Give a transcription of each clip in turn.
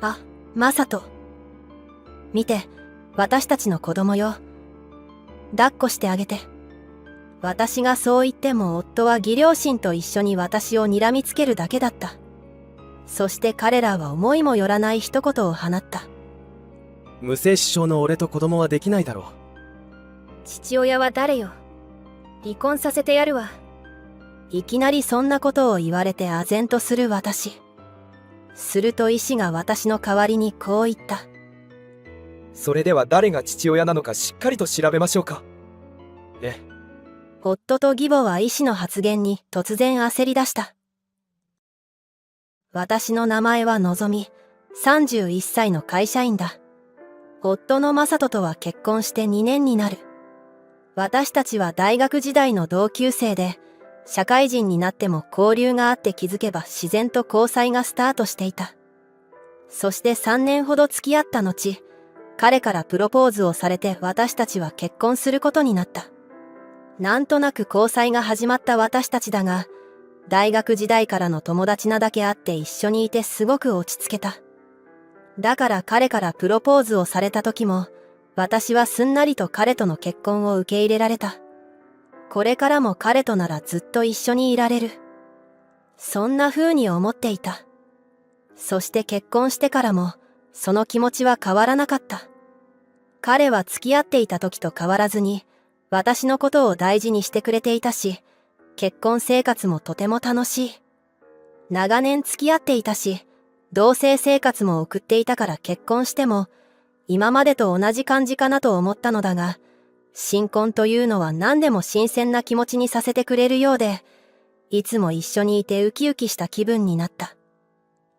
あ、マサト。見て、私たちの子供よ。抱っこしてあげて。私がそう言っても夫は義両親と一緒に私を睨みつけるだけだった。そして彼らは思いもよらない一言を放った。無精子症の俺と子供はできないだろう。父親は誰よ。離婚させてやるわ。いきなりそんなことを言われて唖然とする私。すると医師が私の代わりにこう言った。それでは誰が父親なのかしっかりと調べましょうか。ね。夫と義母は医師の発言に突然焦り出した。私の名前はのぞみ、31歳の会社員だ。夫の正人とは結婚して2年になる。私たちは大学時代の同級生で、社会人になっても交流があって気づけば自然と交際がスタートしていた。そして3年ほど付き合った後、彼からプロポーズをされて私たちは結婚することになった。なんとなく交際が始まった私たちだが、大学時代からの友達なだけあって一緒にいてすごく落ち着けた。だから彼からプロポーズをされた時も、私はすんなりと彼との結婚を受け入れられた。これからも彼とならずっと一緒にいられる。そんな風に思っていた。そして結婚してからも、その気持ちは変わらなかった。彼は付き合っていた時と変わらずに、私のことを大事にしてくれていたし、結婚生活もとても楽しい。長年付き合っていたし、同棲生活も送っていたから結婚しても、今までと同じ感じかなと思ったのだが、新婚というのは何でも新鮮な気持ちにさせてくれるようで、いつも一緒にいてウキウキした気分になった。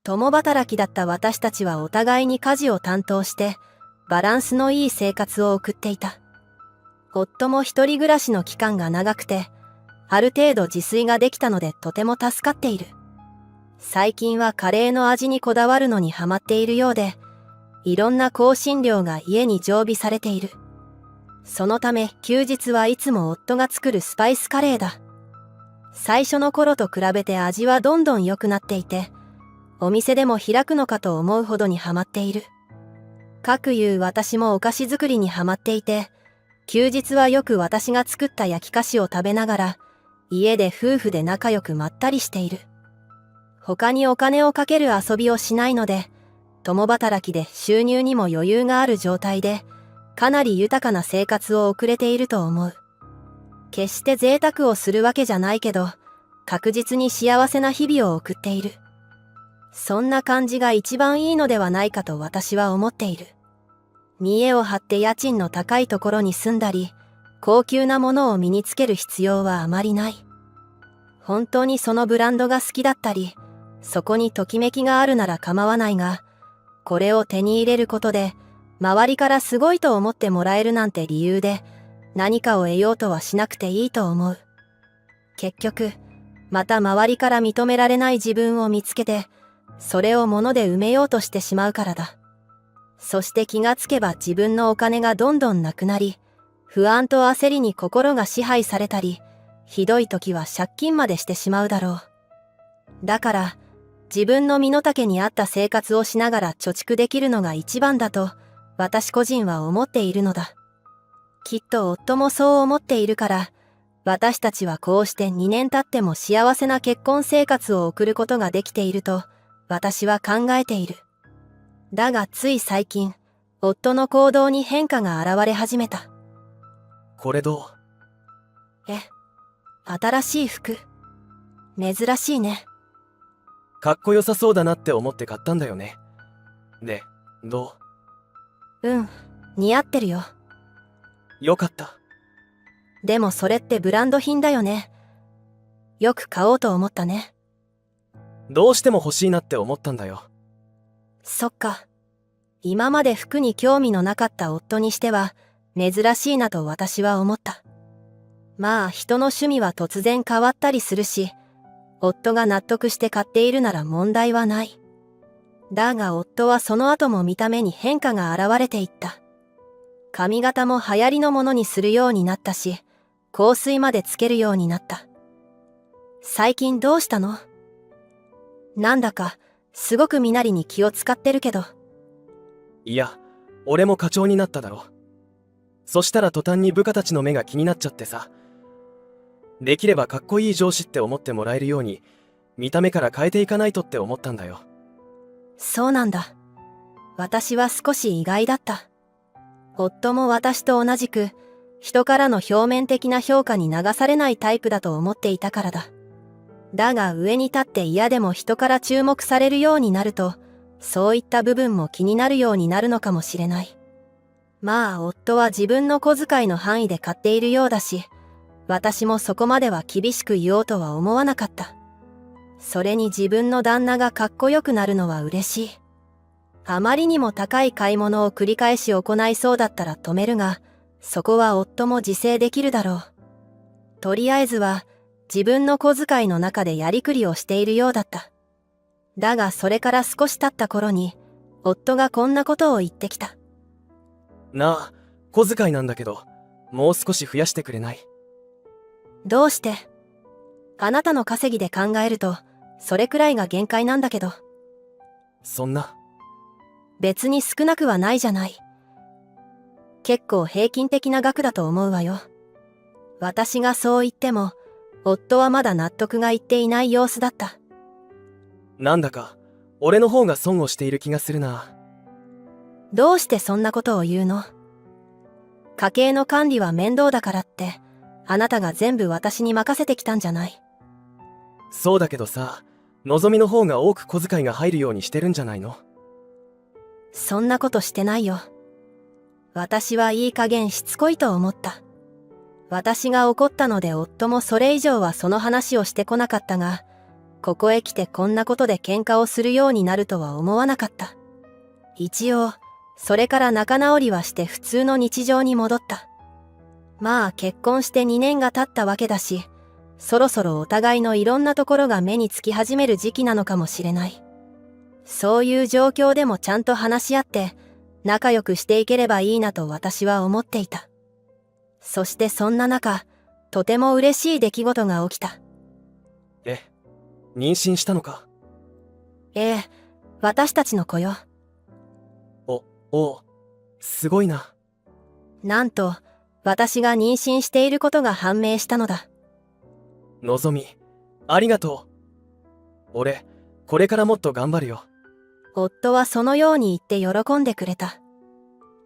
共働きだった私たちはお互いに家事を担当して、バランスのいい生活を送っていた。夫も一人暮らしの期間が長くて、ある程度自炊ができたのでとても助かっている。最近はカレーの味にこだわるのにハマっているようで、いろんな香辛料が家に常備されている。そのため休日はいつも夫が作るスパイスカレーだ。最初の頃と比べて味はどんどん良くなっていて、お店でも開くのかと思うほどにハマっている。かくいう私もお菓子作りにハマっていて、休日はよく私が作った焼き菓子を食べながら、家で夫婦で仲良くまったりしている。他にお金をかける遊びをしないので、共働きで収入にも余裕がある状態で、かなり豊かな生活を送れていると思う。決して贅沢をするわけじゃないけど、確実に幸せな日々を送っている。そんな感じが一番いいのではないかと私は思っている。見栄を張って家賃の高いところに住んだり、高級なものを身につける必要はあまりない。本当にそのブランドが好きだったり、そこにときめきがあるなら構わないが、これを手に入れることで、周りからすごいと思ってもらえるなんて理由で、何かを得ようとはしなくていいと思う。結局、また周りから認められない自分を見つけて、それを物で埋めようとしてしまうからだ。そして気がつけば自分のお金がどんどんなくなり、不安と焦りに心が支配されたり、ひどい時は借金までしてしまうだろう。だから、自分の身の丈に合った生活をしながら貯蓄できるのが一番だと、私個人は思っているのだ。きっと夫もそう思っているから、私たちはこうして2年経っても幸せな結婚生活を送ることができていると、私は考えている。だがつい最近、夫の行動に変化が現れ始めた。これどう？新しい服。珍しいね。かっこよさそうだなって思って買ったんだよね。で、ど似合ってるよ。う？よかった。でもそれってブランド品だよね。よく買おうと思ったね。どうしても欲しいなって思ったんだよ。そっか。今まで服に興味のなかった夫にしては、珍しいなと私は思った。まあ人の趣味は突然変わったりするし、夫が納得して買っているなら問題はない。だが夫はその後も見た目に変化が現れていった。髪型も流行りのものにするようになったし、香水までつけるようになった。最近どうしたの？なんだかすごく身なりに気を使ってるけど。いや、俺も課長になっただろ。そしたら途端に部下たちの目が気になっちゃってさ。できればかっこいい上司って思ってもらえるように、見た目から変えていかないとって思ったんだよ。そうなんだ。私は少し意外だった。夫も私と同じく、人からの表面的な評価に流されないタイプだと思っていたからだ。だが上に立って嫌でも人から注目されるようになると、そういった部分も気になるようになるのかもしれない。まあ夫は自分の小遣いの範囲で買っているようだし、私もそこまでは厳しく言おうとは思わなかった。それに自分の旦那がかっこよくなるのは嬉しい。あまりにも高い買い物を繰り返し行いそうだったら止めるが、そこは夫も自制できるだろう。とりあえずは自分の小遣いの中でやりくりをしているようだった。だがそれから少し経った頃に、夫がこんなことを言ってきた。なあ、小遣いなんだけど、もう少し増やしてくれない？どうして？あなたの稼ぎで考えると、それくらいが限界なんだけど。そんな。別に少なくはないじゃない。結構平均的な額だと思うわよ。私がそう言っても、夫はまだ納得がいっていない様子だった。なんだか、俺の方が損をしている気がするな。どうしてそんなことを言うの？家計の管理は面倒だからって、あなたが全部私に任せてきたんじゃない。そうだけどさ、のぞみの方が多く小遣いが入るようにしてるんじゃないの？そんなことしてないよ。私はいい加減しつこいと思った。私が怒ったので夫もそれ以上はその話をしてこなかったが、ここへ来てこんなことで喧嘩をするようになるとは思わなかった。一応、それから仲直りはして普通の日常に戻った。まあ結婚して2年が経ったわけだし、そろそろお互いのいろんなところが目につき始める時期なのかもしれない。そういう状況でもちゃんと話し合って仲良くしていければいいなと私は思っていた。そしてそんな中、とても嬉しい出来事が起きた。え、妊娠したのか？ええ、私たちの子よ。おう、すごいな。なんと、私が妊娠していることが判明したのだ。のぞみ、ありがとう。俺、これからもっと頑張るよ。夫はそのように言って喜んでくれた。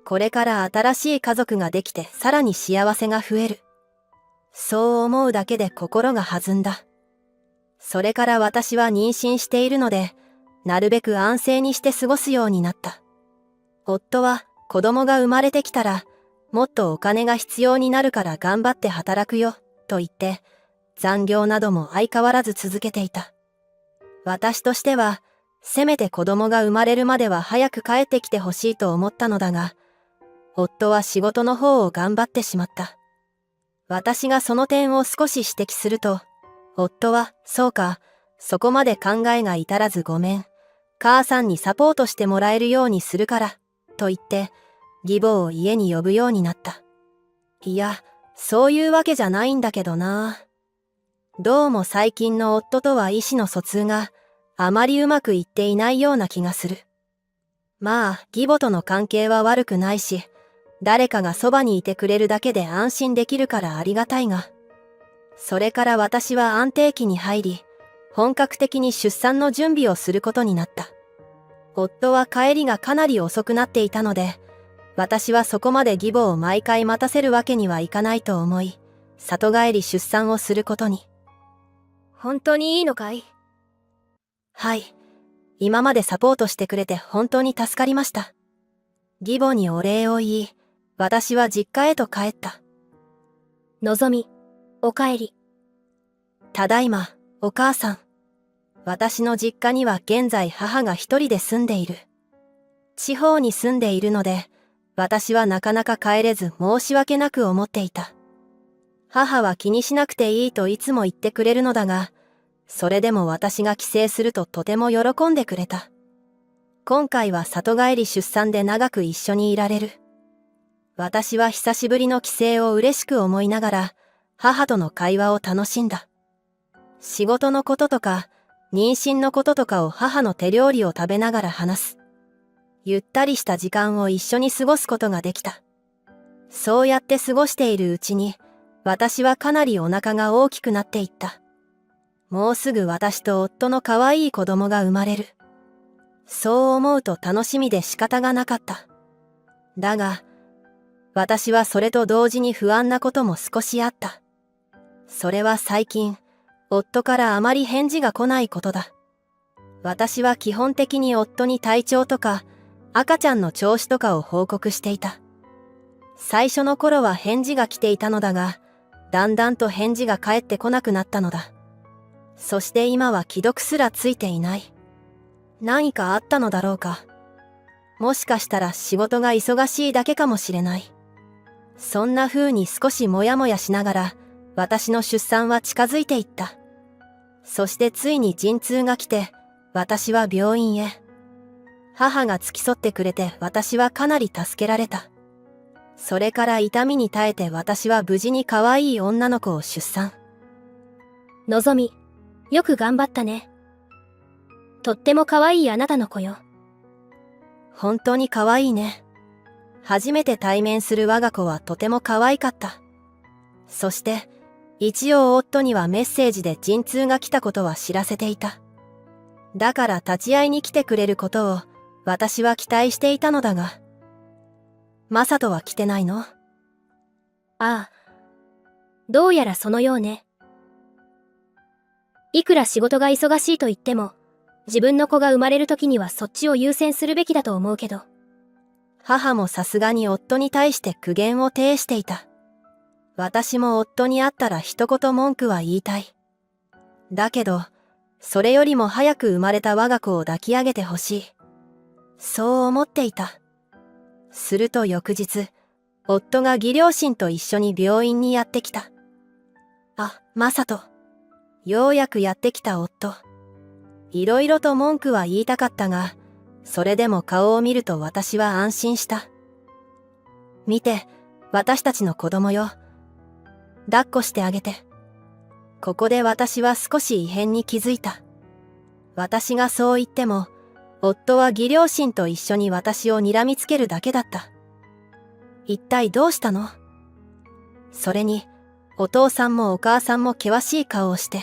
これから新しい家族ができてさらに幸せが増える。そう思うだけで心が弾んだ。それから私は妊娠しているので、なるべく安静にして過ごすようになった。夫は子供が生まれてきたら、もっとお金が必要になるから頑張って働くよ、と言って、残業なども相変わらず続けていた。私としては、せめて子供が生まれるまでは早く帰ってきてほしいと思ったのだが、夫は仕事の方を頑張ってしまった。私がその点を少し指摘すると、夫は、そうか、そこまで考えが至らずごめん。母さんにサポートしてもらえるようにするから、と言って、義母を家に呼ぶようになった。いや、そういうわけじゃないんだけどな。どうも最近の夫とは意思の疎通があまりうまくいっていないような気がする。まあ、義母との関係は悪くないし、誰かがそばにいてくれるだけで安心できるからありがたいが、それから私は安定期に入り、本格的に出産の準備をすることになった。夫は帰りがかなり遅くなっていたので、私はそこまで義母を毎回待たせるわけにはいかないと思い、里帰り出産をすることに。本当にいいのかい？はい。今までサポートしてくれて本当に助かりました。義母にお礼を言い、私は実家へと帰った。のぞみ、おかえり。ただいま、お母さん。私の実家には現在母が一人で住んでいる。地方に住んでいるので、私はなかなか帰れず申し訳なく思っていた。母は気にしなくていいといつも言ってくれるのだが、それでも私が帰省するととても喜んでくれた。今回は里帰り出産で長く一緒にいられる。私は久しぶりの帰省を嬉しく思いながら、母との会話を楽しんだ。仕事のこととか、妊娠のこととかを母の手料理を食べながら話す。ゆったりした時間を一緒に過ごすことができた。そうやって過ごしているうちに、私はかなりお腹が大きくなっていった。もうすぐ私と夫の可愛い子供が生まれる。そう思うと楽しみで仕方がなかった。だが、私はそれと同時に不安なことも少しあった。それは最近、夫からあまり返事が来ないことだ。私は基本的に夫に体調とか、赤ちゃんの調子とかを報告していた。最初の頃は返事が来ていたのだが、だんだんと返事が返ってこなくなったのだ。そして今は既読すらついていない。何かあったのだろうか。もしかしたら仕事が忙しいだけかもしれない。そんな風に少しもやもやしながら、私の出産は近づいていった。そしてついに陣痛が来て、私は病院へ。母が付き添ってくれて私はかなり助けられた。それから痛みに耐えて私は無事に可愛い女の子を出産。のぞみ、よく頑張ったね。とっても可愛いあなたの子よ。本当に可愛いね。初めて対面する我が子はとても可愛かった。そして、一応夫にはメッセージで陣痛が来たことは知らせていた。だから立ち会いに来てくれることを私は期待していたのだが、マサトは来てないの？ああ、どうやらそのようね。いくら仕事が忙しいと言っても、自分の子が生まれる時にはそっちを優先するべきだと思うけど。母もさすがに夫に対して苦言を呈していた。私も夫に会ったら一言文句は言いたい。だけど、それよりも早く生まれた我が子を抱き上げてほしい。そう思っていた。すると翌日、夫が義両親と一緒に病院にやってきた。あ、マサト。ようやくやってきた夫。いろいろと文句は言いたかったが、それでも顔を見ると私は安心した。見て、私たちの子供よ。抱っこしてあげて。ここで私は少し異変に気づいた。私がそう言っても、夫は義両親と一緒に私を睨みつけるだけだった。一体どうしたの？それに、お父さんもお母さんも険しい顔をして。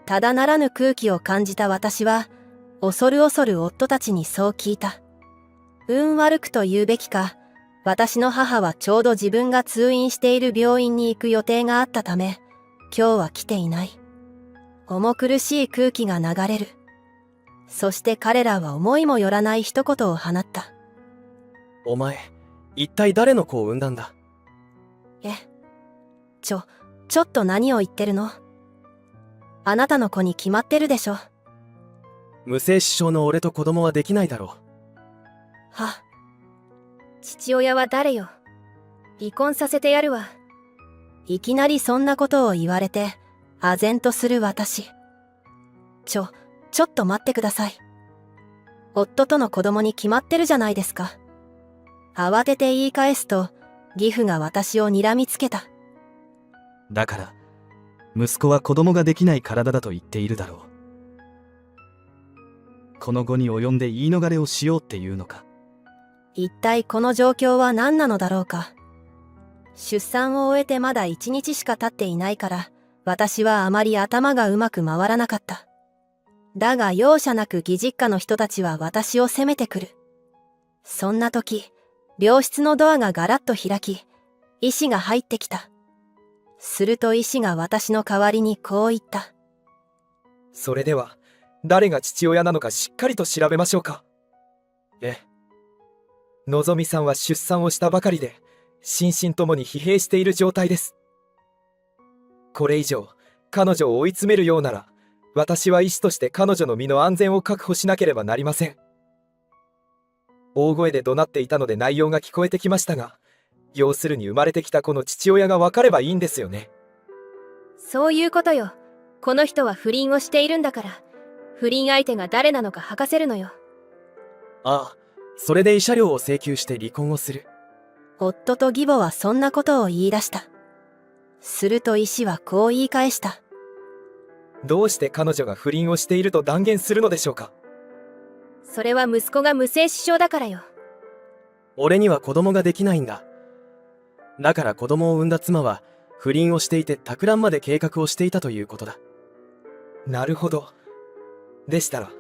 ただならぬ空気を感じた私は、恐る恐る夫たちにそう聞いた。運悪くと言うべきか、私の母はちょうど自分が通院している病院に行く予定があったため、今日は来ていない。重苦しい空気が流れる。そして彼らは思いもよらない一言を放った。お前、一体誰の子を産んだんだ？え、ちょっと何を言ってるの？あなたの子に決まってるでしょ。無精子症の俺と子供はできないだろは、父親は誰よ。離婚させてやるわ。いきなりそんなことを言われて、唖然とする私。ちょっと待ってください。夫との子供に決まってるじゃないですか。慌てて言い返すと、義父が私を睨みつけた。だから、息子は子供ができない体だと言っているだろう。この後に及んで言い逃れをしようっていうのか。一体この状況は何なのだろうか。出産を終えてまだ1日しか経っていないから、私はあまり頭がうまく回らなかった。だが容赦なく義実家の人たちは私を責めてくる。そんな時、病室のドアがガラッと開き、医師が入ってきた。すると医師が私の代わりにこう言った。それでは、誰が父親なのかしっかりと調べましょうか。のぞみさんは出産をしたばかりで、心身ともに疲弊している状態です。これ以上、彼女を追い詰めるようなら、私は医師として彼女の身の安全を確保しなければなりません。大声で怒鳴っていたので内容が聞こえてきましたが、要するに生まれてきた子の父親が分かればいいんですよね。そういうことよ。この人は不倫をしているんだから、不倫相手が誰なのか吐かせるのよ。ああ、それで慰謝料を請求して離婚をする。夫と義母はそんなことを言い出した。すると医師はこう言い返した。どうして彼女が不倫をしていると断言するのでしょうか。それは息子が無精子症だからよ。俺には子供ができないんだ。だから子供を産んだ妻は不倫をしていて托卵まで計画をしていたということだ。なるほど。でしたら、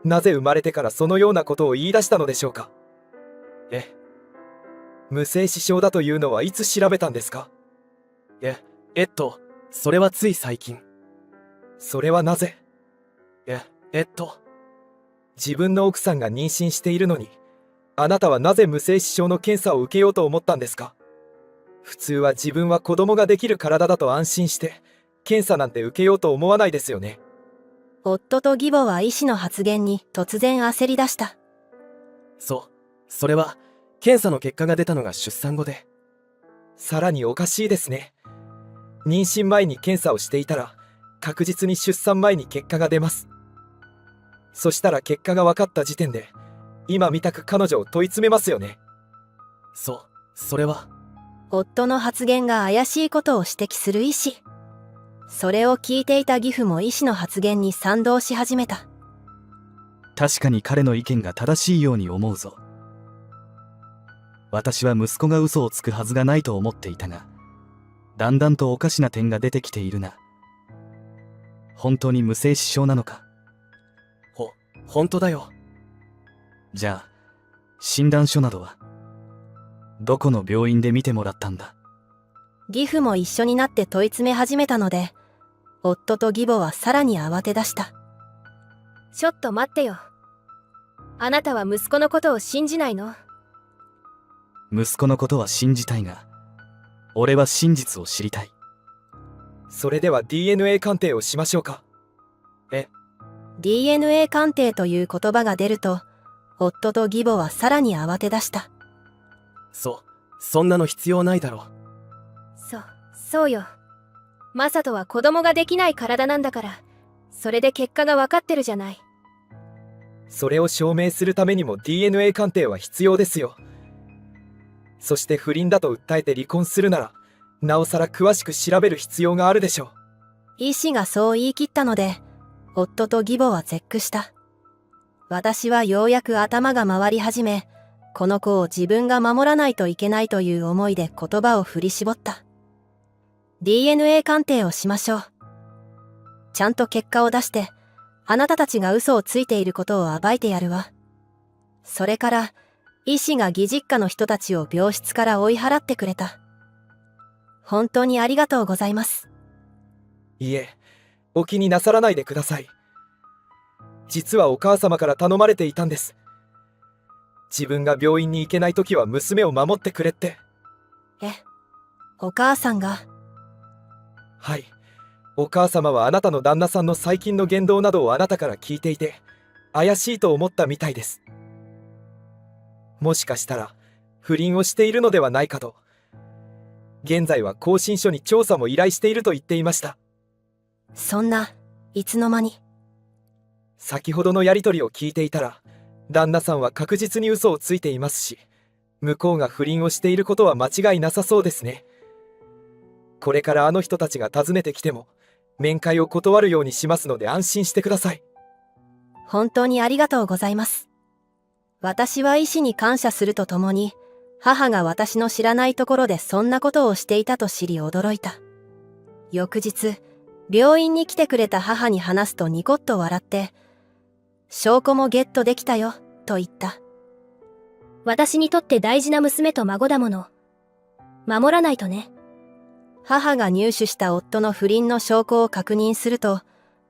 なぜ生まれてからそのようなことを言い出したのでしょうか。え、無精子症だというのはいつ調べたんですか。それはつい最近。それはなぜ。自分の奥さんが妊娠しているのに、あなたはなぜ無精子症の検査を受けようと思ったんですか。普通は自分は子供ができる体だと安心して検査なんて受けようと思わないですよね。夫と義母は医師の発言に突然焦り出した。それは検査の結果が出たのが出産後で。さらにおかしいですね。妊娠前に検査をしていたら確実に出産前に結果が出ます。そしたら結果が分かった時点で今みたく彼女を問い詰めますよね。それは。夫の発言が怪しいことを指摘する医師。それを聞いていた義父も医師の発言に賛同し始めた。確かに彼の意見が正しいように思うぞ。私は息子が嘘をつくはずがないと思っていたが、だんだんとおかしな点が出てきているな。本当に無精子症なのか。本当だよ。じゃあ診断書などはどこの病院で見てもらったんだ。義父も一緒になって問い詰め始めたので、夫と義母はさらに慌て出した。ちょっと待ってよ。あなたは息子のことを信じないの？息子のことは信じたいが、俺は真実を知りたい。それでは DNA 鑑定をしましょうか。DNA 鑑定という言葉が出ると、夫と義母はさらに慌て出した。そんなの必要ないだろ。そうよ。マサトは子供ができない体なんだから、それで結果が分かってるじゃない。それを証明するためにも DNA 鑑定は必要ですよ。そして不倫だと訴えて離婚するなら、なおさら詳しく調べる必要があるでしょう。医師がそう言い切ったので、夫と義母は絶句した。私はようやく頭が回り始め、この子を自分が守らないといけないという思いで言葉を振り絞った。DNA 鑑定をしましょう。ちゃんと結果を出して、あなたたちが嘘をついていることを暴いてやるわ。それから、医師が義実家の人たちを病室から追い払ってくれた。本当にありがとうございます。いえ、お気になさらないでください。実はお母様から頼まれていたんです。自分が病院に行けないときは娘を守ってくれって。お母さんが。はい。お母様はあなたの旦那さんの最近の言動などをあなたから聞いていて、怪しいと思ったみたいです。もしかしたら不倫をしているのではないかと。現在は更新書に調査も依頼していると言っていました。そんな、いつの間に。先ほどのやりとりを聞いていたら、旦那さんは確実に嘘をついていますし、向こうが不倫をしていることは間違いなさそうですね。これからあの人たちが訪ねてきても、面会を断るようにしますので安心してください。本当にありがとうございます。私は医師に感謝するとともに、母が私の知らないところでそんなことをしていたと知り驚いた。翌日、病院に来てくれた母に話すとニコッと笑って、証拠もゲットできたよ、と言った。私にとって大事な娘と孫だもの。守らないとね。母が入手した夫の不倫の証拠を確認すると、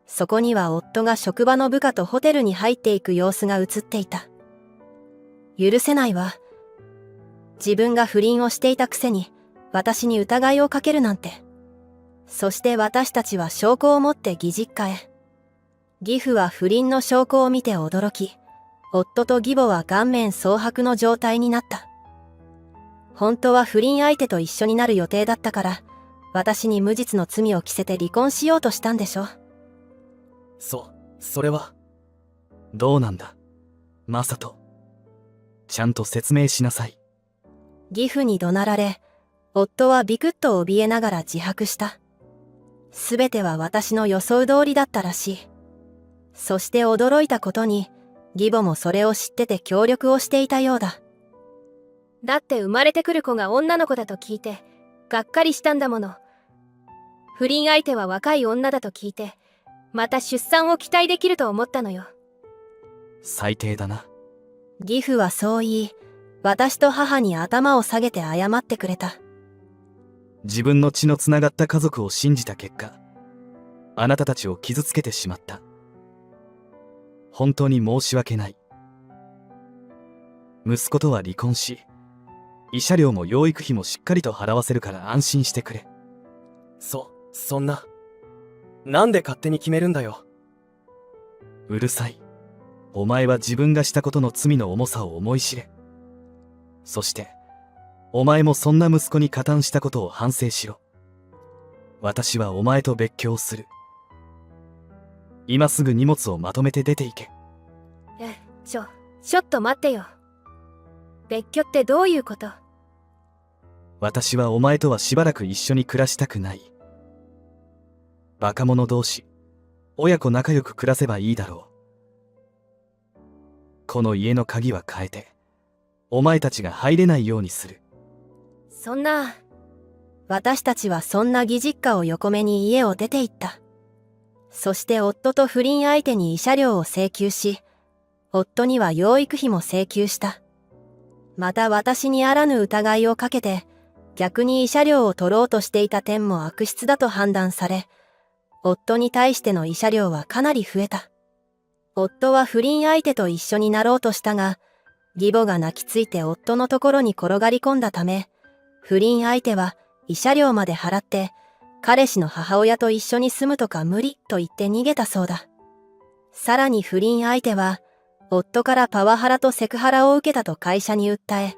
そこには夫が職場の部下とホテルに入っていく様子が映っていた。許せないわ。自分が不倫をしていたくせに、私に疑いをかけるなんて。そして私たちは証拠を持って義実家へ。義父は不倫の証拠を見て驚き、夫と義母は顔面蒼白の状態になった。本当は不倫相手と一緒になる予定だったから、私に無実の罪を着せて離婚しようとしたんでしょ。それは。どうなんだ、マサト。ちゃんと説明しなさい。義父に怒鳴られ、夫はビクッと怯えながら自白した。すべては私の予想通りだったらしい。そして驚いたことに、義母もそれを知ってて協力をしていたようだ。だって生まれてくる子が女の子だと聞いて、がっかりしたんだもの。不倫相手は若い女だと聞いて、また出産を期待できると思ったのよ。最低だな。義父はそう言い、私と母に頭を下げて謝ってくれた。自分の血のつながった家族を信じた結果、あなたたちを傷つけてしまった。本当に申し訳ない。息子とは離婚し、慰謝料も養育費もしっかりと払わせるから安心してくれ。そんな。なんで勝手に決めるんだよ。うるさい。お前は自分がしたことの罪の重さを思い知れ。そして、お前もそんな息子に加担したことを反省しろ。私はお前と別居をする。今すぐ荷物をまとめて出て行け。ちょっと待ってよ。別居ってどういうこと？私はお前とはしばらく一緒に暮らしたくない。バカ者同士、親子仲良く暮らせばいいだろう。この家の鍵は変えて、お前たちが入れないようにする。そんな。私たちはそんな義実家を横目に家を出て行った。そして夫と不倫相手に慰謝料を請求し、夫には養育費も請求した。また私にあらぬ疑いをかけて、逆に慰謝料を取ろうとしていた点も悪質だと判断され、夫に対しての慰謝料はかなり増えた。夫は不倫相手と一緒になろうとしたが、義母が泣きついて夫のところに転がり込んだため、不倫相手は慰謝料まで払って、彼氏の母親と一緒に住むとか無理と言って逃げたそうだ。さらに不倫相手は、夫からパワハラとセクハラを受けたと会社に訴え、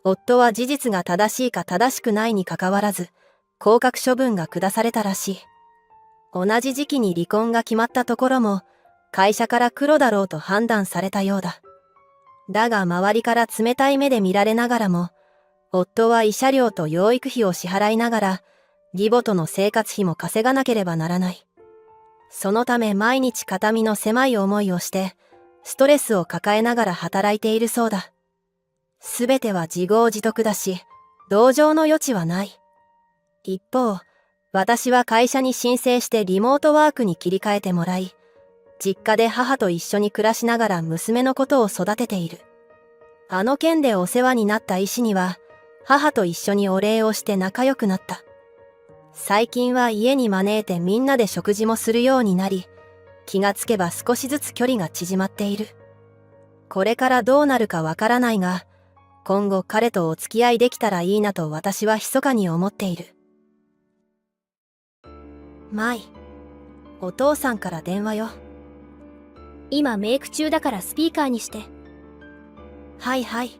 夫は事実が正しいか正しくないにかかわらず、降格処分が下されたらしい。同じ時期に離婚が決まったところも、会社から黒だろうと判断されたようだ。だが周りから冷たい目で見られながらも、夫は慰謝料と養育費を支払いながら、義母との生活費も稼がなければならない。そのため毎日肩身の狭い思いをして、ストレスを抱えながら働いているそうだ。すべては自業自得だし、同情の余地はない。一方、私は会社に申請してリモートワークに切り替えてもらい、実家で母と一緒に暮らしながら娘のことを育てている。あの件でお世話になった医師には、母と一緒にお礼をして仲良くなった。最近は家に招いてみんなで食事もするようになり、気がつけば少しずつ距離が縮まっている。これからどうなるかわからないが、今後彼とお付き合いできたらいいなと私は密かに思っている。舞、お父さんから電話よ。今メイク中だからスピーカーにして。はいはい。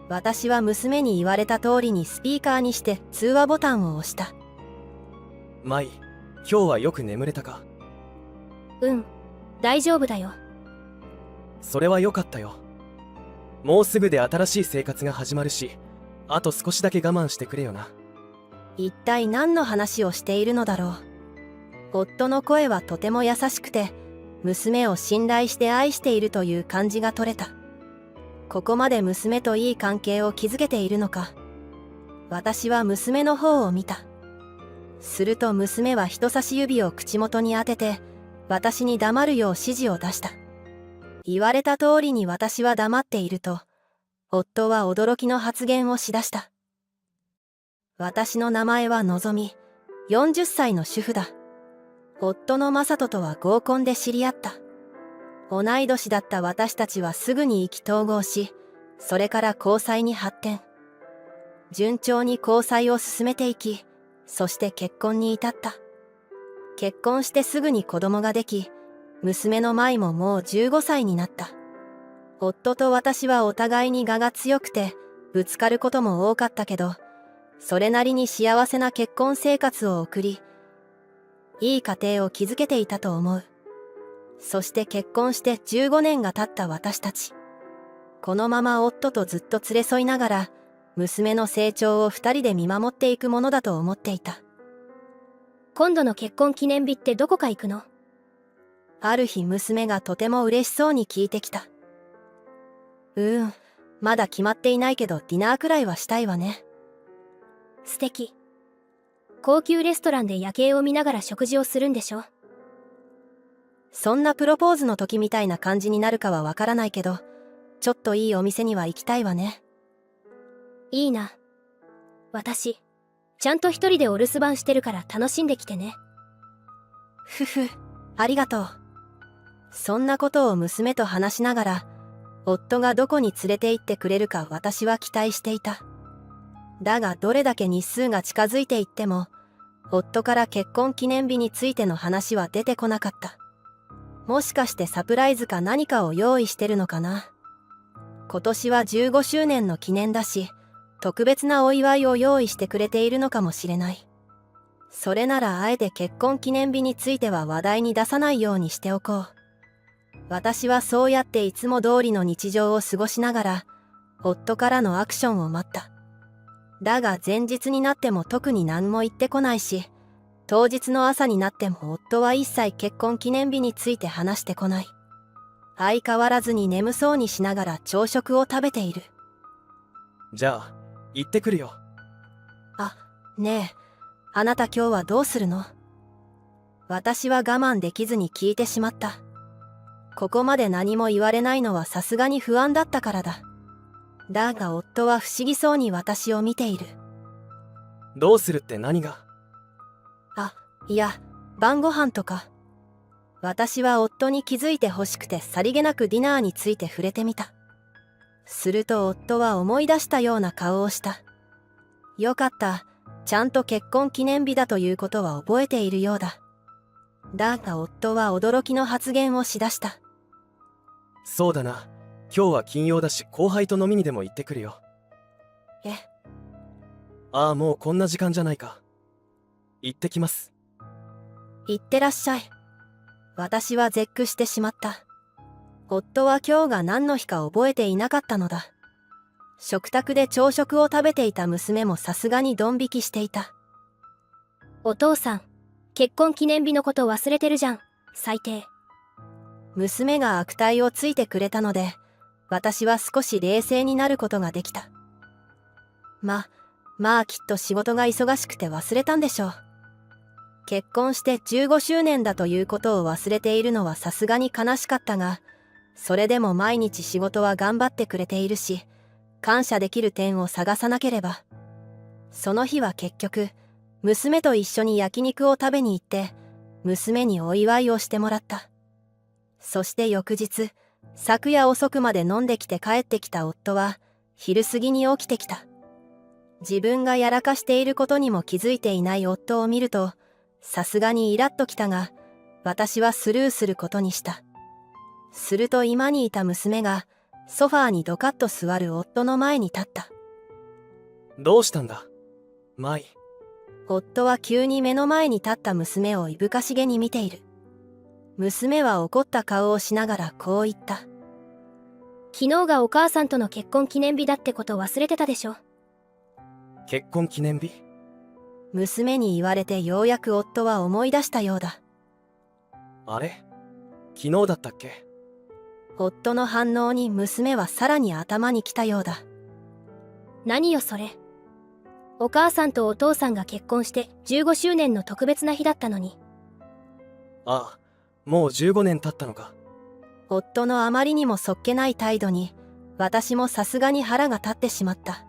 私は娘に言われた通りにスピーカーにして通話ボタンを押した。舞、今日はよく眠れたか？大丈夫だよ。それは良かったよ。もうすぐで新しい生活が始まるし、あと少しだけ我慢してくれよな。一体何の話をしているのだろう。夫の声はとても優しくて、娘を信頼して愛しているという感じが取れた。ここまで娘といい関係を築けているのか。私は娘の方を見た。すると娘は人差し指を口元に当てて、私に黙るよう指示を出した。言われた通りに私は黙っていると、夫は驚きの発言をしだした。私の名前はのぞみ、40歳の主婦だ。夫の正人とは合コンで知り合った。同い年だった私たちはすぐに意気投合し、それから交際に発展。順調に交際を進めていき、そして結婚に至った。結婚してすぐに子供ができ、娘の舞ももう15歳になった。夫と私はお互いに我が強くて、ぶつかることも多かったけど、それなりに幸せな結婚生活を送り、いい家庭を築けていたと思う。そして結婚して15年が経った私たち。このまま夫とずっと連れ添いながら、娘の成長を2人で見守っていくものだと思っていた。今度の結婚記念日ってどこか行くの？ある日娘がとても嬉しそうに聞いてきた。まだ決まっていないけどディナーくらいはしたいわね。素敵。高級レストランで夜景を見ながら食事をするんでしょ？そんなプロポーズの時みたいな感じになるかはわからないけど、ちょっといいお店には行きたいわね。いいな。私、ちゃんと一人でお留守番してるから楽しんできてね。ありがとう。そんなことを娘と話しながら、夫がどこに連れて行ってくれるか私は期待していた。だがどれだけ日数が近づいていっても、夫から結婚記念日についての話は出てこなかった。もしかしてサプライズか何かを用意してるのかな。今年は15周年の記念だし、特別なお祝いを用意してくれているのかもしれない。それならあえて結婚記念日については話題に出さないようにしておこう。私はそうやっていつも通りの日常を過ごしながら、夫からのアクションを待った。だが前日になっても特に何も言ってこないし、当日の朝になっても夫は一切結婚記念日について話してこない。相変わらずに眠そうにしながら朝食を食べている。じゃあ、行ってくるよ。ねえ、あなた今日はどうするの？私は我慢できずに聞いてしまった。ここまで何も言われないのはさすがに不安だったからだ。だが夫は不思議そうに私を見ている。どうするって何が？いや、晩ご飯とか。私は夫に気づいて欲しくてさりげなくディナーについて触れてみた。すると夫は思い出したような顔をした。よかった。ちゃんと結婚記念日だということは覚えているようだ。だが夫は驚きの発言をしだした。そうだな。今日は金曜だし後輩と飲みにでも行ってくるよ。もうこんな時間じゃないか。行ってきます。いってらっしゃい。私は絶句してしまった。夫は今日が何の日か覚えていなかったのだ。食卓で朝食を食べていた娘もさすがにドン引きしていた。お父さん、結婚記念日のこと忘れてるじゃん。最低。娘が悪態をついてくれたので、私は少し冷静になることができた。まあきっと仕事が忙しくて忘れたんでしょう。結婚して15周年だということを忘れているのはさすがに悲しかったが、それでも毎日仕事は頑張ってくれているし、感謝できる点を探さなければ。その日は結局、娘と一緒に焼肉を食べに行って、娘にお祝いをしてもらった。そして翌日、昨夜遅くまで飲んできて帰ってきた夫は、昼過ぎに起きてきた。自分がやらかしていることにも気づいていない夫を見ると、さすがにイラッときたが、私はスルーすることにした。すると居間にいた娘が、ソファーにドカッと座る夫の前に立った。どうしたんだ、舞。夫は急に目の前に立った娘をいぶかしげに見ている。娘は怒った顔をしながらこう言った。昨日がお母さんとの結婚記念日だってこと忘れてたでしょ。結婚記念日？娘に言われてようやく夫は思い出したようだ。あれ？昨日だったっけ？夫の反応に娘はさらに頭にきたようだ。何よそれ。お母さんとお父さんが結婚して15周年の特別な日だったのに。もう15年経ったのか。夫のあまりにもそっけない態度に、私もさすがに腹が立ってしまった。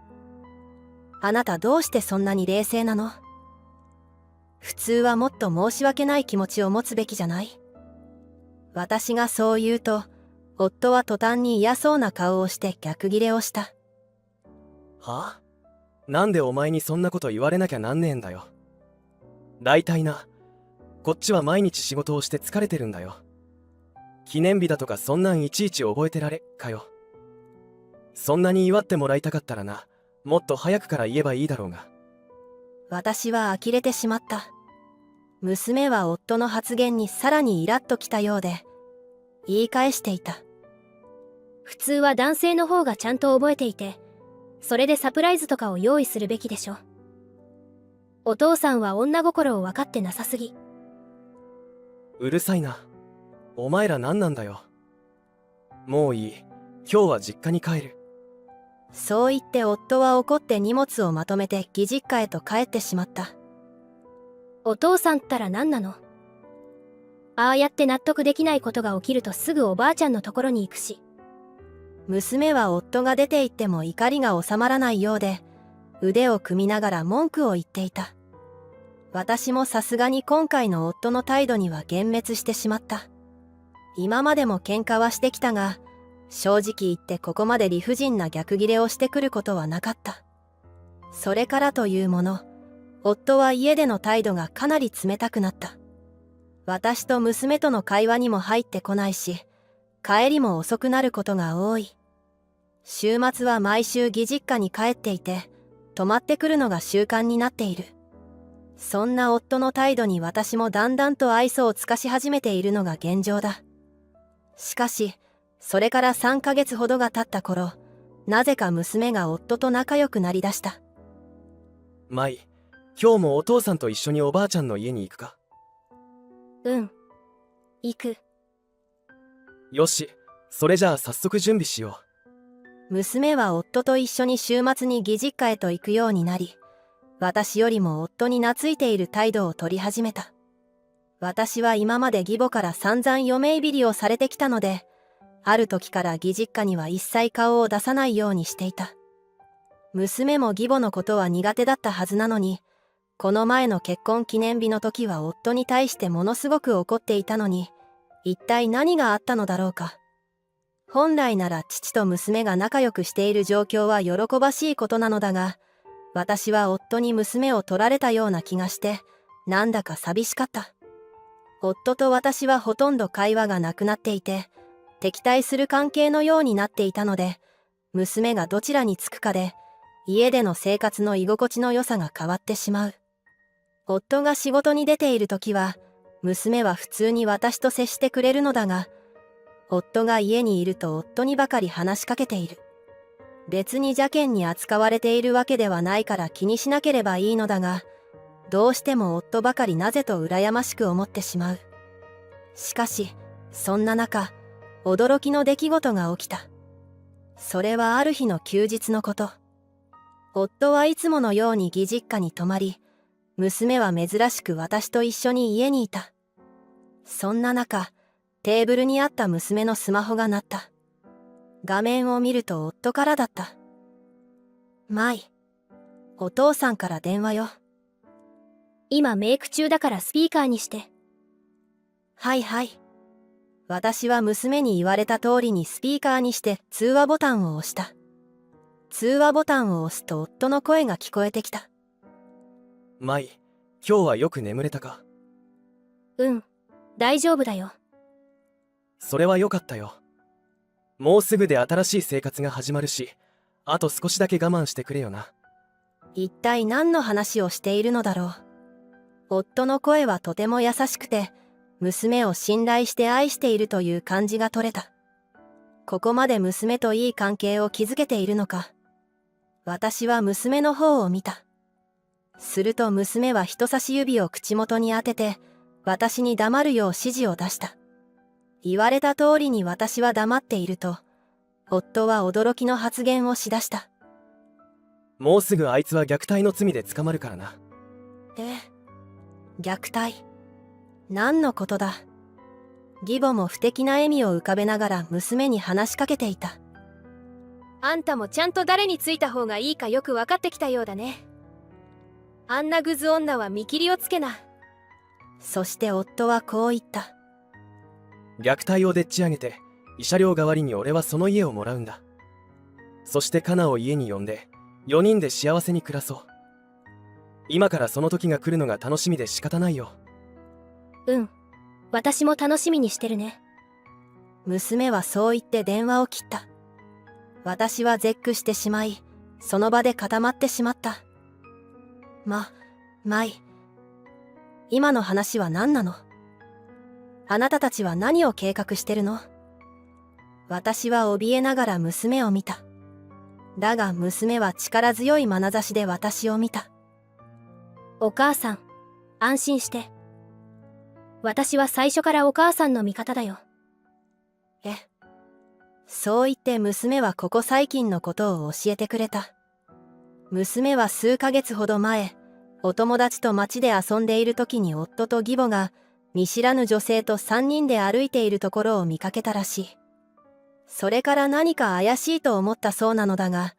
あなたどうしてそんなに冷静なの？普通はもっと申し訳ない気持ちを持つべきじゃない？私がそう言うと、夫は途端に嫌そうな顔をして逆ギレをした。なんでお前にそんなこと言われなきゃなんねえんだよ。だいたいな、こっちは毎日仕事をして疲れてるんだよ。記念日だとかそんなんいちいち覚えてられかよ。そんなに祝ってもらいたかったらな、もっと早くから言えばいいだろうが。私は呆れてしまった。娘は夫の発言にさらにイラッときたようで、言い返していた。普通は男性の方がちゃんと覚えていて、それでサプライズとかを用意するべきでしょ。お父さんは女心を分かってなさすぎ。うるさいな。お前ら何なんだよ。もういい。今日は実家に帰る。そう言って夫は怒って荷物をまとめて義実家へと帰ってしまった。お父さんったら何なの？ああやって納得できないことが起きるとすぐおばあちゃんのところに行くし。娘は夫が出て行っても怒りが収まらないようで、腕を組みながら文句を言っていた。私もさすがに今回の夫の態度には幻滅してしまった。今までも喧嘩はしてきたが、正直言ってここまで理不尽な逆ギレをしてくることはなかった。それからというもの、夫は家での態度がかなり冷たくなった。私と娘との会話にも入ってこないし、帰りも遅くなることが多い。週末は毎週義実家に帰っていて、泊まってくるのが習慣になっている。そんな夫の態度に私もだんだんと愛想を尽かし始めているのが現状だ。しかし、それから3ヶ月ほどが経った頃、なぜか娘が夫と仲良くなりだした。舞、今日もお父さんと一緒におばあちゃんの家に行くか？うん。行く。よし、それじゃあ早速準備しよ娘は夫と一緒に週末に義実家へと行くようになり、私よりも夫に懐いている態度を取り始めた。私は今まで義母から散々嫁いびりをされてきたので、ある時から義実家には一切顔を出さないようにしていた。娘も義母のことは苦手だったはずなのに、この前の結婚記念日の時は夫に対してものすごく怒っていたのに、一体何があったのだろうか。本来なら父と娘が仲良くしている状況は喜ばしいことなのだが、私は夫に娘を取られたような気がして、なんだか寂しかった。夫と私はほとんど会話がなくなっていて、敵対する関係のようになっていたので、娘がどちらにつくかで、家での生活の居心地の良さが変わってしまう。夫が仕事に出ている時は、娘は普通に私と接してくれるのだが、夫が家にいると夫にばかり話しかけている。別に邪険に扱われているわけではないから気にしなければいいのだが、どうしても夫ばかりなぜと羨ましく思ってしまう。しかし、そんな中、驚きの出来事が起きた。それはある日の休日のこと。夫はいつものように義実家に泊まり、娘は珍しく私と一緒に家にいた。そんな中、テーブルにあった娘のスマホが鳴った。画面を見ると夫からだった。舞、お父さんから電話よ。今メイク中だからスピーカーにして。はいはい。私は娘に言われた通りにスピーカーにして通話ボタンを押した。通話ボタンを押すと夫の声が聞こえてきた。う。舞、今日はよく眠れたか？うん。大丈夫だよ。それはよかったよ。もうすぐで新しい生活が始まるし、あと少しだけ我慢してくれよな。一体何の話をしているのだろう。夫の声はとても優しくて、娘を信頼して愛しているという感じが取れた。ここまで娘といい関係を築けているのか。私は娘の方を見た。すると娘は人差し指を口元に当てて、私に黙るよう指示を出した。言われた通りに私は黙っていると、夫は驚きの発言をしだした。もうすぐあいつは虐待の罪で捕まるからな。虐待。何のことだ。義母も不敵な笑みを浮かべながら娘に話しかけていた。あんたもちゃんと誰についた方がいいかよく分かってきたようだね。あんなグズ女は見切りをつけな。そして夫はこう言った。虐待をでっち上げて、慰謝料代わりに俺はその家をもらうんだ。そしてカナを家に呼んで、4人で幸せに暮らそう。今からその時が来るのが楽しみで仕方ないよ。うん。私も楽しみにしてるね。娘はそう言って電話を切った。私は絶句してしまい、その場で固まってしまった。舞。今の話は何なの？あなたたちは何を計画してるの？私は怯えながら娘を見た。だが娘は力強い眼差しで私を見た。お母さん、安心して。私は最初からお母さんの味方だよ。そう言って娘はここ最近のことを教えてくれた。娘は数ヶ月ほど前、お友達と街で遊んでいる時に夫と義母が見知らぬ女性と3人で歩いているところを見かけたらしい。それから何か怪しいと思ったそうなのだが、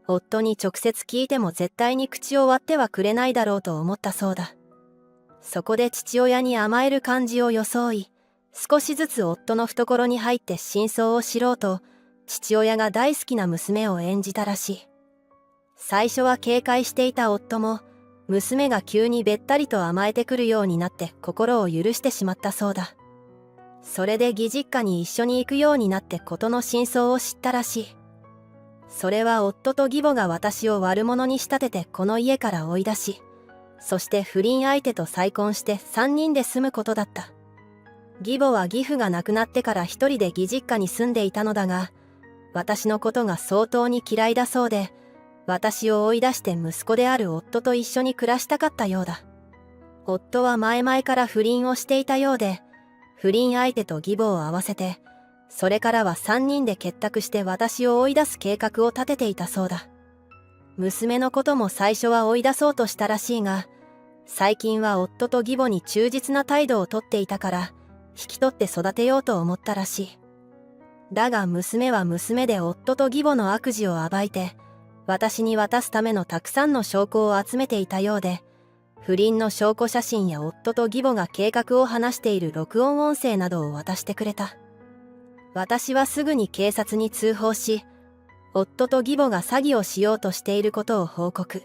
夫に直接聞いても絶対に口を割ってはくれないだろうと思ったそうだ。そこで父親に甘える感じを装い、少しずつ夫の懐に入って真相を知ろうと、父親が大好きな娘を演じたらしい。最初は警戒していた夫も、娘が急にべったりと甘えてくるようになって心を許してしまったそうだ。それで義実家に一緒に行くようになって事の真相を知ったらしい。それは夫と義母が私を悪者に仕立ててこの家から追い出し、そして不倫相手と再婚して3人で住むことだった。義母は義父が亡くなってから一人で義実家に住んでいたのだが、私のことが相当に嫌いだそうで、私を追い出して息子である夫と一緒に暮らしたかったようだ。夫は前々から不倫をしていたようで、不倫相手と義母を合わせて、それからは3人で結託して私を追い出す計画を立てていたそうだ。娘のことも最初は追い出そうとしたらしいが、最近は夫と義母に忠実な態度をとっていたから、引き取って育てようと思ったらしい。だが娘は娘で夫と義母の悪事を暴いて、私に渡すためのたくさんの証拠を集めていたようで、不倫の証拠写真や夫と義母が計画を話している録音音声などを渡してくれた。私はすぐに警察に通報し、夫と義母が詐欺をしようとしていることを報告。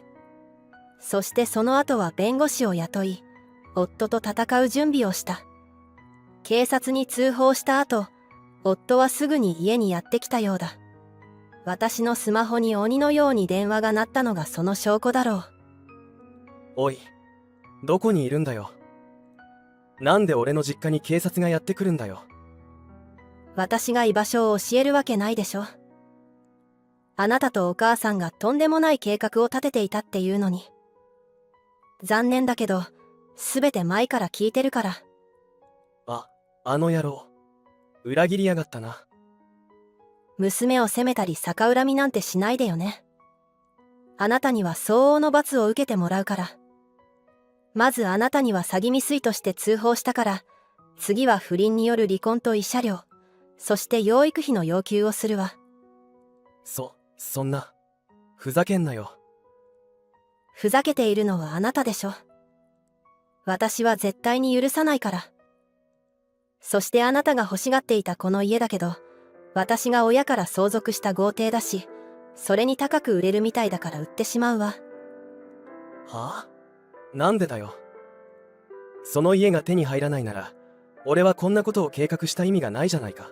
そしてその後は弁護士を雇い、夫と戦う準備をした。警察に通報した後、夫はすぐに家にやってきたようだ。私のスマホに鬼のように電話が鳴ったのがその証拠だろう。おい、どこにいるんだよ。なんで俺の実家に警察がやってくるんだよ。私が居場所を教えるわけないでしょ。あなたとお母さんがとんでもない計画を立てていたっていうのに。残念だけど、すべて前から聞いてるから。あの野郎。裏切りやがったな。娘を責めたり逆恨みなんてしないでよね。あなたには相応の罰を受けてもらうから。まずあなたには詐欺未遂として通報したから、次は不倫による離婚と慰謝料、そして養育費の要求をするわ。そんな。ふざけんなよ。ふざけているのはあなたでしょ。私は絶対に許さないから。そしてあなたが欲しがっていたこの家だけど、私が親から相続した豪邸だし、それに高く売れるみたいだから売ってしまうわ。はあ？なんでだよ。その家が手に入らないなら、俺はこんなことを計画した意味がないじゃないか。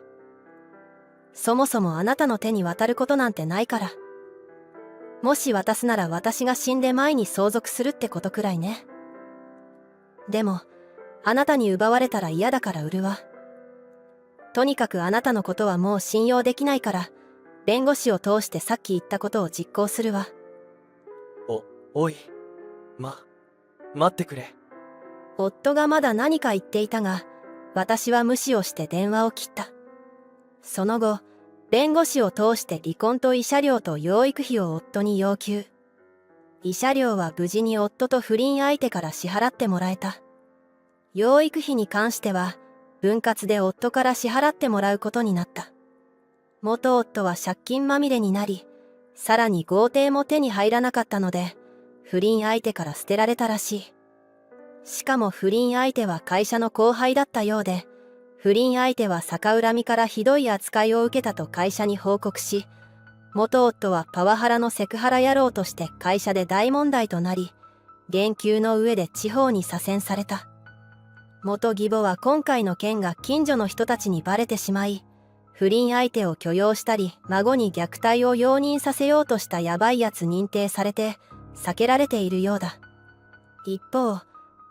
そもそもあなたの手に渡ることなんてないから。もし渡すなら私が死んで前に相続するってことくらいね。でも、あなたに奪われたら嫌だから売るわ。とにかくあなたのことはもう信用できないから、弁護士を通してさっき言ったことを実行するわ。おい。待ってくれ。夫がまだ何か言っていたが、私は無視をして電話を切った。その後、弁護士を通して離婚と慰謝料と養育費を夫に要求。慰謝料は無事に夫と不倫相手から支払ってもらえた。養育費に関しては、分割で夫から支払ってもらうことになった。元夫は借金まみれになり、さらに豪邸も手に入らなかったので、不倫相手から捨てられたらしい。しかも不倫相手は会社の後輩だったようで、不倫相手は逆恨みからひどい扱いを受けたと会社に報告し、元夫はパワハラのセクハラ野郎として会社で大問題となり、減給の上で地方に左遷された。元義母は今回の件が近所の人たちにバレてしまい、不倫相手を許容したり、孫に虐待を容認させようとしたヤバいやつ認定されて、避けられているようだ。一方、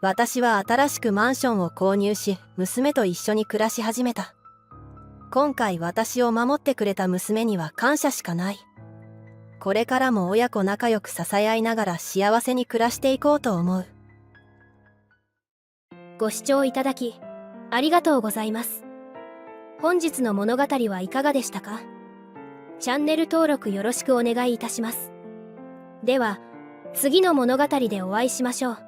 私は新しくマンションを購入し、娘と一緒に暮らし始めた。今回私を守ってくれた娘には感謝しかない。これからも親子仲良く支え合いながら幸せに暮らしていこうと思う。ご視聴いただきありがとうございます。本日の物語はいかがでしたか？チャンネル登録よろしくお願いいたします。では、次の物語でお会いしましょう。